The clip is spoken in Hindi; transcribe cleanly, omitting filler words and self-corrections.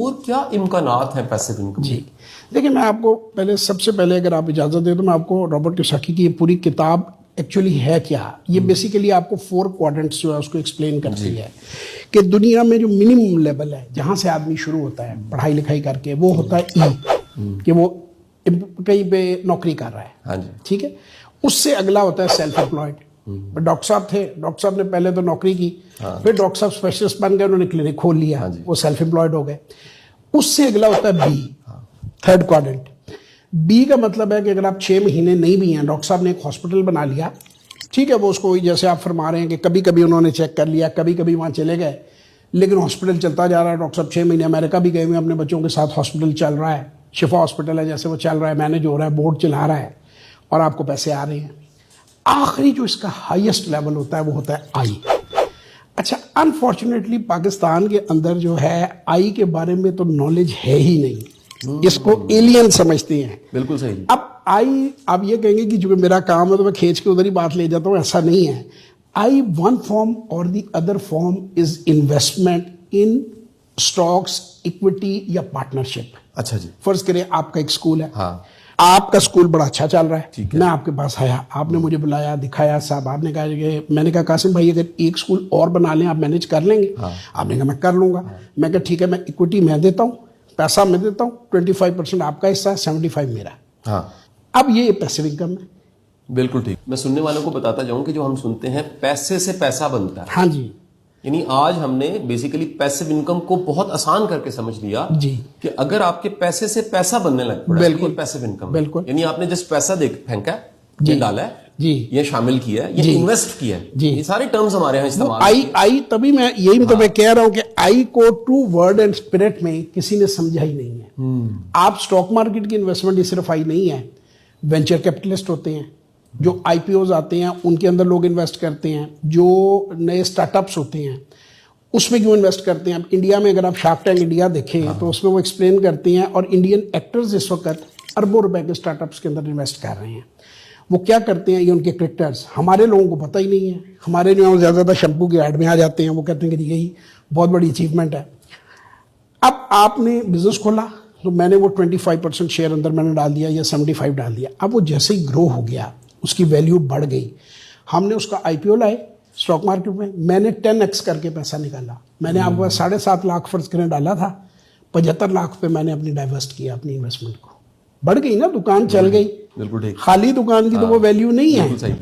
और क्या इम्कानात हैं पैसिव इनकम? जी देखिए, मैं आपको सबसे पहले अगर आप इजाज़त दें तो मैं आपको रॉबर्ट कियोसाकी की ये पूरी किताब एक्चुअली है क्या, ये बेसिकली आपको 4 क्वाड्रेंट्स जो है उसको एक्सप्लेन करती है कि दुनिया में जो मिनिमम लेवल है जहाँ से आदमी शुरू होता है पढ़ाई लिखाई करके, वो होता है ई, कि वो कहीं पे नौकरी कर रहा है। हाँ जी। ठीक है, उससे अगला होता है सेल्फ एम्प्लॉयड। डॉक्टर साहब थे, डॉक्टर साहब ने पहले तो नौकरी की, फिर डॉक्टर साहब स्पेशलिस्ट बन गए, उन्होंने क्लिनिक खोल लिया, वो सेल्फ एम्प्लॉयड हो गए। उससे अगला होता है बी, थर्ड क्वाड्रेंट। बी का मतलब है कि अगर आप 6 महीने नहीं भी हैं, डॉक्टर साहब ने एक हॉस्पिटल बना लिया, ठीक है, वो उसको जैसे आप फरमा रहे हैं कि कभी कभी उन्होंने चेक कर लिया, कभी कभी वहाँ चले गए, लेकिन हॉस्पिटल चलता जा रहा है। डॉक्टर साहब 6 महीने अमेरिका भी गए हुए, अपने बच्चों के साथ हॉस्पिटल चल रहा है, शिफा हॉस्पिटल है, जैसे वो चल रहा है, मैनेज हो रहा है, बोर्ड चला रहा है और आपको पैसे आ रहे हैं। आखिरी जो इसका हाईएस्ट लेवल होता है वो होता है आई। अच्छा, अनफॉर्चुनेटली पाकिस्तान के अंदर जो है आई के बारे में तो नॉलेज है ही नहीं, इसको एलियन समझते हैं। बिल्कुल सही। अब आई, आप ये कहेंगे कि जो मेरा काम है तो मैं खींच के उधर ही बात ले जाता हूँ, ऐसा नहीं है। आई वन फॉर्म और the other form is investment in stocks, equity या पार्टनरशिप। अच्छा जी। फर्ज करें आपका एक स्कूल है, हाँ। आपका स्कूल बड़ा अच्छा चल रहा है, है। मैं आपके पास आया, आपने मुझे बुलाया, दिखाया, साहब आपने कहा कि मैंने कहा कासिम भाई अगर एक स्कूल और बना लें आप मैनेज कर लेंगे? आपने कहा मैं कर लूंगा। मैं कहा ठीक है, मैं इक्विटी मैं देता हूँ, पैसा मैं देता हूँ, 25% आपका हिस्सा है, 75 मेरा। हाँ। अब ये पैसिव इनकम है। बिल्कुल ठीक। मैं सुनने वालों को बताता जाऊं कि जो हम सुनते हैं पैसे से पैसा बनता है, हाँ जी, यानी आज हमने बेसिकली पैसिव इनकम को बहुत आसान करके समझ लिया जी, कि अगर आपके पैसे से पैसा बनने लग पड़ा, बिल्कुल पैसिव इनकम, बिल्कुल, यानी आपने जिस पैसा फेंका, ये डाला है जी, ये शामिल किया है, ये इन्वेस्ट किया है, जी, ये सारे टर्म्स हमारे यहाँ इस्तेमाल। आई तभी मैं यही तो मैं कह रहा हूं कि आई को ट्रू वर्ड एंड स्पिरिट में किसी ने समझा ही नहीं है। आप स्टॉक मार्केट की इन्वेस्टमेंट ही सिर्फ आई नहीं है, वेंचर कैपिटलिस्ट होते हैं, जो आईपीओज आते हैं उनके अंदर लोग इन्वेस्ट करते हैं, जो नए स्टार्टअप्स होते हैं उसमें क्यों इन्वेस्ट करते हैं। अब इंडिया में अगर आप शार्क टैंक इंडिया देखें तो उसमें वो एक्सप्लेन करते हैं, और इंडियन एक्टर्स इस वक्त अरबों रुपए के स्टार्टअप्स के अंदर इन्वेस्ट कर रहे हैं। वो क्या करते हैं, ये उनके क्रिकेटर्स, हमारे लोगों को पता ही नहीं है। हमारे जो ज़्यादातर शैम्पू के ऐड में आ जाते हैं, वो कहते हैं कि यही बहुत बड़ी अचीवमेंट है। अब आपने बिजनेस खोला तो मैंने वो 25% शेयर अंदर मैंने डाल दिया या 75 डाल दिया। अब वो जैसे ही ग्रो हो गया, उसकी वैल्यू बढ़ गई, हमने उसका आईपीओ लाए स्टॉक मार्केट में, मैंने 10x करके पैसा निकाला। मैंने आपको 7.5 लाख फर्ज करने डाला था, 75 लाख पे मैंने अपनी डाइवर्स्ट किया, अपनी इन्वेस्टमेंट को। बढ़ गई ना, दुकान चल गई। बिल्कुल ठीक। खाली दुकान की तो वो वैल्यू नहीं है।